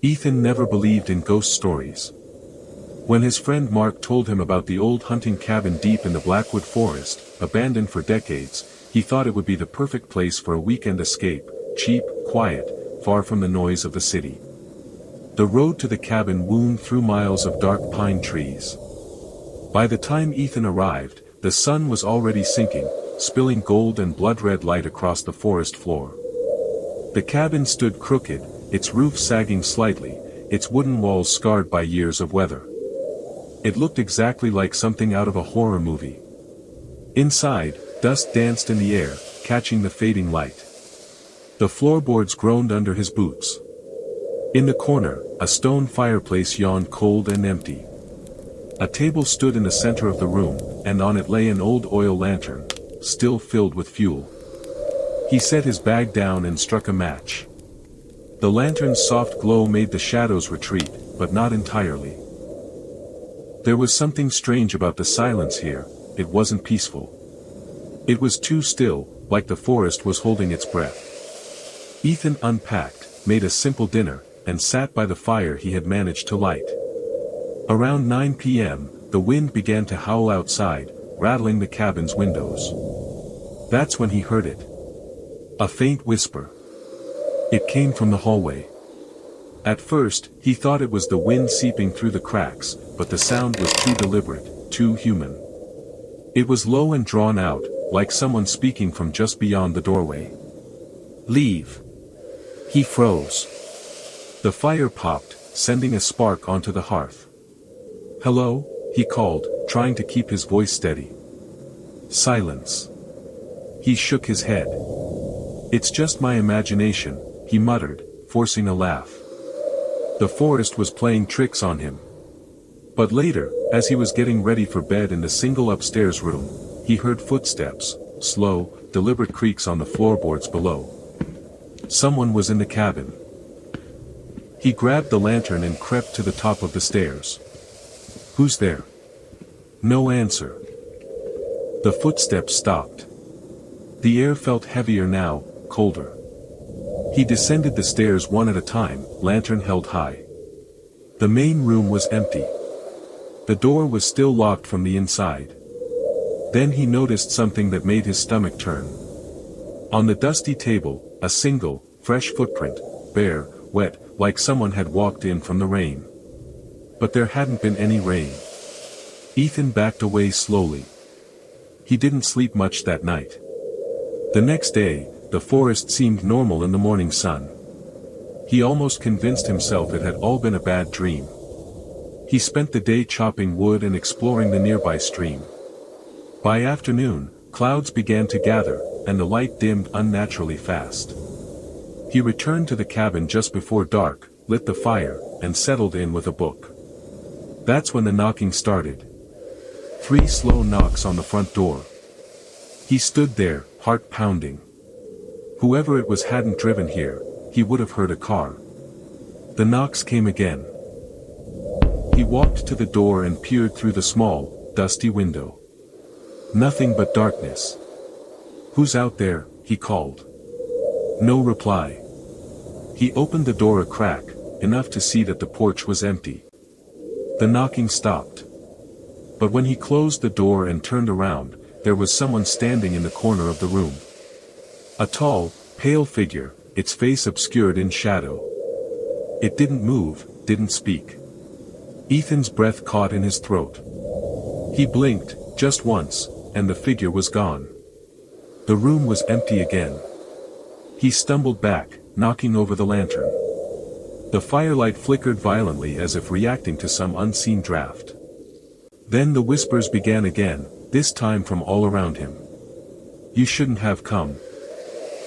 Ethan never believed in ghost stories. When his friend Mark told him about the old hunting cabin deep in the Blackwood Forest, abandoned for decades, he thought it would be the perfect place for a weekend escape, cheap, quiet, far from the noise of the city. The road to the cabin wound through miles of dark pine trees. By the time Ethan arrived, the sun was already sinking, spilling gold and blood-red light across the forest floor. The cabin stood crooked, its roof sagging slightly, its wooden walls scarred by years of weather. It looked exactly like something out of a horror movie. Inside, dust danced in the air, catching the fading light. The floorboards groaned under his boots. In the corner, a stone fireplace yawned cold and empty. A table stood in the center of the room, and on it lay an old oil lantern, still filled with fuel. He set his bag down and struck a match. The lantern's soft glow made the shadows retreat, but not entirely. There was something strange about the silence here. It wasn't peaceful. It was too still, like the forest was holding its breath. Ethan unpacked, made a simple dinner, and sat by the fire he had managed to light. Around 9 p.m., the wind began to howl outside, rattling the cabin's windows. That's when he heard it. A faint whisper. It came from the hallway. At first, he thought it was the wind seeping through the cracks, but the sound was too deliberate, too human. It was low and drawn out, like someone speaking from just beyond the doorway. "Leave." He froze. The fire popped, sending a spark onto the hearth. "Hello?" he called, trying to keep his voice steady. Silence. He shook his head. "It's just my imagination," he muttered, forcing a laugh. The forest was playing tricks on him. But later, as he was getting ready for bed in the single upstairs room, he heard footsteps, slow, deliberate creaks on the floorboards below. Someone was in the cabin. He grabbed the lantern and crept to the top of the stairs. "Who's there?" No answer. The footsteps stopped. The air felt heavier now, colder. He descended the stairs one at a time, lantern held high. The main room was empty. The door was still locked from the inside. Then he noticed something that made his stomach turn. On the dusty table, a single, fresh footprint, bare, wet, like someone had walked in from the rain. But there hadn't been any rain. Ethan backed away slowly. He didn't sleep much that night. The next day, the forest seemed normal in the morning sun. He almost convinced himself it had all been a bad dream. He spent the day chopping wood and exploring the nearby stream. By afternoon, clouds began to gather, and the light dimmed unnaturally fast. He returned to the cabin just before dark, lit the fire, and settled in with a book. That's when the knocking started. 3 slow knocks on the front door. He stood there, heart pounding. Whoever it was hadn't driven here, he would have heard a car. The knocks came again. He walked to the door and peered through the small, dusty window. Nothing but darkness. "Who's out there?" he called. No reply. He opened the door a crack, enough to see that the porch was empty. The knocking stopped. But when he closed the door and turned around, there was someone standing in the corner of the room. A tall, pale figure, its face obscured in shadow. It didn't move, didn't speak. Ethan's breath caught in his throat. He blinked, just once, and the figure was gone. The room was empty again. He stumbled back, knocking over the lantern. The firelight flickered violently as if reacting to some unseen draft. Then the whispers began again, this time from all around him. "You shouldn't have come.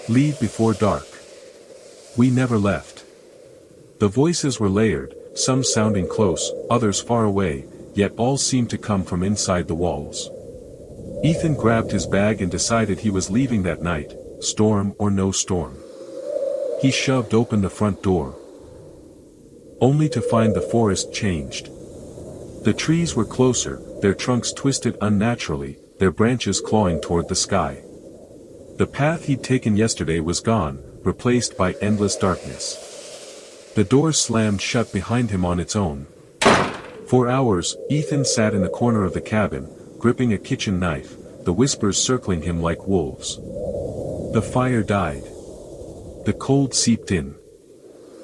Leave before dark. We never left." The voices were layered, some sounding close, others far away, yet all seemed to come from inside the walls. Ethan grabbed his bag and decided he was leaving that night, storm or no storm. He shoved open the front door. Only to find the forest changed. The trees were closer, their trunks twisted unnaturally, their branches clawing toward the sky. The path he'd taken yesterday was gone, replaced by endless darkness. The door slammed shut behind him on its own. For hours, Ethan sat in the corner of the cabin, gripping a kitchen knife, the whispers circling him like wolves. The fire died. The cold seeped in.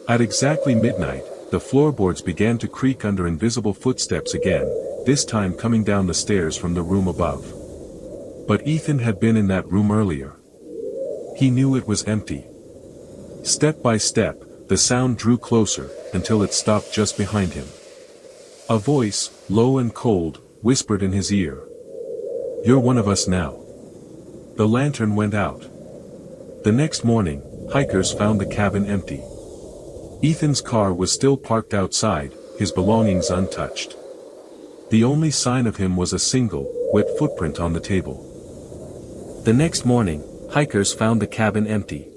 At exactly midnight, the floorboards began to creak under invisible footsteps again, this time coming down the stairs from the room above. But Ethan had been in that room earlier. He knew it was empty. Step by step, the sound drew closer, until it stopped just behind him. A voice, low and cold, whispered in his ear. "You're one of us now." The lantern went out. The next morning, hikers found the cabin empty. Ethan's car was still parked outside, his belongings untouched. The only sign of him was a single, wet footprint on the table. The next morning, hikers found the cabin empty.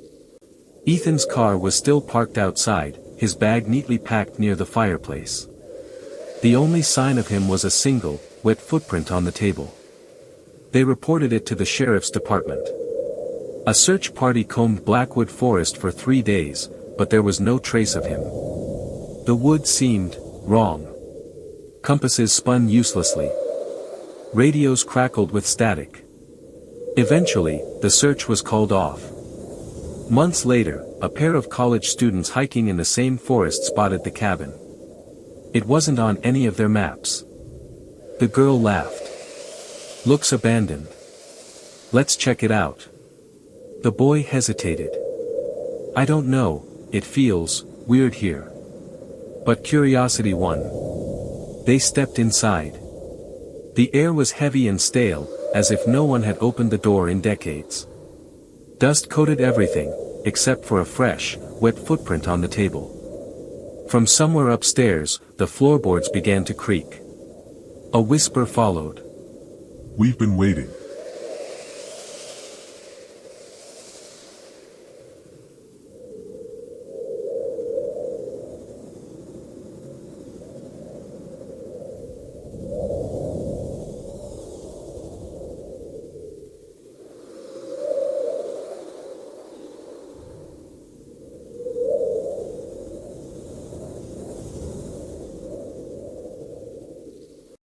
Ethan's car was still parked outside, his bag neatly packed near the fireplace. The only sign of him was a single, wet footprint on the table. They reported it to the sheriff's department. A search party combed Blackwood Forest for 3 days, but there was no trace of him. The wood seemed wrong. Compasses spun uselessly. Radios crackled with static. Eventually, the search was called off. Months later, a pair of college students hiking in the same forest spotted the cabin. It wasn't on any of their maps. The girl laughed. "Looks abandoned. Let's check it out." The boy hesitated. "I don't know, it feels weird here." But curiosity won. They stepped inside. The air was heavy and stale, as if no one had opened the door in decades. Dust coated everything, except for a fresh, wet footprint on the table. From somewhere upstairs, the floorboards began to creak. A whisper followed. "We've been waiting."